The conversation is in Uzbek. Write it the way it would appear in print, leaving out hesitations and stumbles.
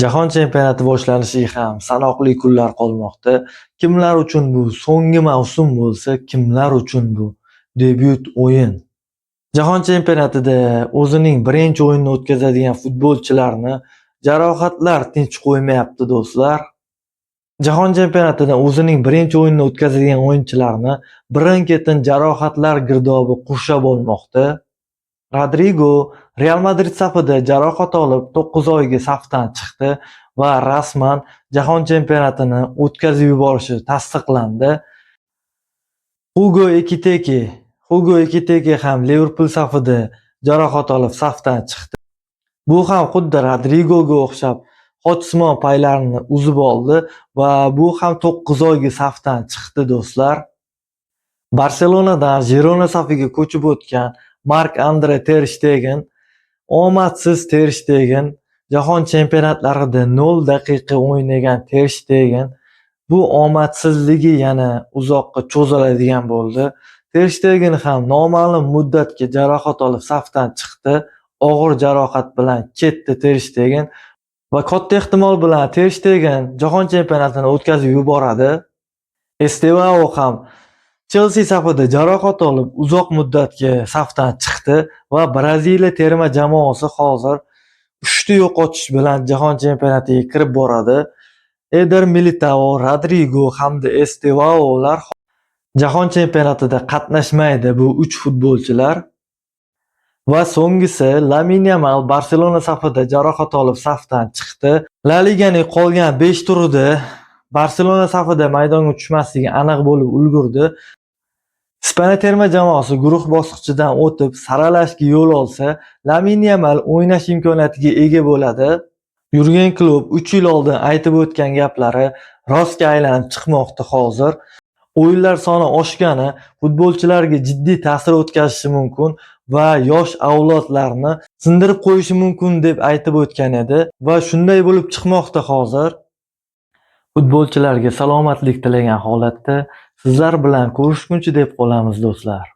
Jahon chempionati boshlanishiga ham sanoqli kunlar qolmoqda. Kimlar uchun bu so'nggi mavsum bo'lsa, kimlar uchun bu debyut o'yin. Jahon chempionatida o'zining birinchi o'yinini o'tkazadigan futbolchilarni jarohatlar tinch qo'ymayapti do'stlar. Jahon chempionatida o'zining birinchi o'yinini o'tkazadigan o'yinchilarni birin-ketin jarohatlar girdobi qurshab olmoqda. Rodrigo Real Madrid safida jarohat olib 9 oyga safdan chiqdi va rasman Jahon chempionatini o'tkazib yuborishi tasdiqlandi. Hugo Ekitike ham Liverpool safida jarohat olib safdan chiqdi. Bu ham xuddi Rodrigoga o'xshab qochsimon paylarini uzib oldi va bu ham 9 oyga safdan chiqdi do'stlar. Barselonadan Girona safiga ko'chib o'tgan Marc-Andre ter Shtegen, omadsiz ter Shtegen, jahon chempionatlarida 0 daqiqa o'ynagan ter Shtegen bu omadsizligi yana uzoqqa cho'ziladigan bo'ldi. Ter Shtegen ham noma'lum muddatga jarohat olib safdan chiqdi. Og'ir jarohat bilan ketdi ter Shtegen va katta ehtimol bilan ter Shtegen jahon chempionatini o'tkazib yuboradi. Estevao ham Chelsea safida jarohat olib uzoq muddatga safdan chiqdi va Braziliya terma jamoasi hozir 3 ta yo'qotish bilan jahon chempionatiga kirib boradi. Eder Militao, Rodrigo hamda Estevaolar jahon chempionatida qatnashmaydi bu 3 futbolchilar. Va so'nggisi Lamine Yamal Barselona safida jarohat olib safdan chiqdi. La Liganing qolgan 5 turida Barselona safida maydonga tushmasligi aniq bo'lib ulgurdi. Ispaniya terma jamoasi guruh bosqichidan o'tib saralashga yo'l olsa, Lamine Yamal o'ynash imkoniyatiga ega bo'ladi. Yurgen Klopp 3 yil oldin aytib o'tgan gaplari rostga aylanib chiqmoqda hozir. O'yinlar soni oshgani futbolchilarga jiddiy ta'sir o'tkazishi mumkin va yosh avlodlarni sindirib qo'yishi mumkin deb aytib o'tgan edi va shunday bo'lib chiqmoqda hozir. Futbolchilarga salomatlik tilagan holatda sizlar bilan ko'rishguncha deb qolamiz do'stlar.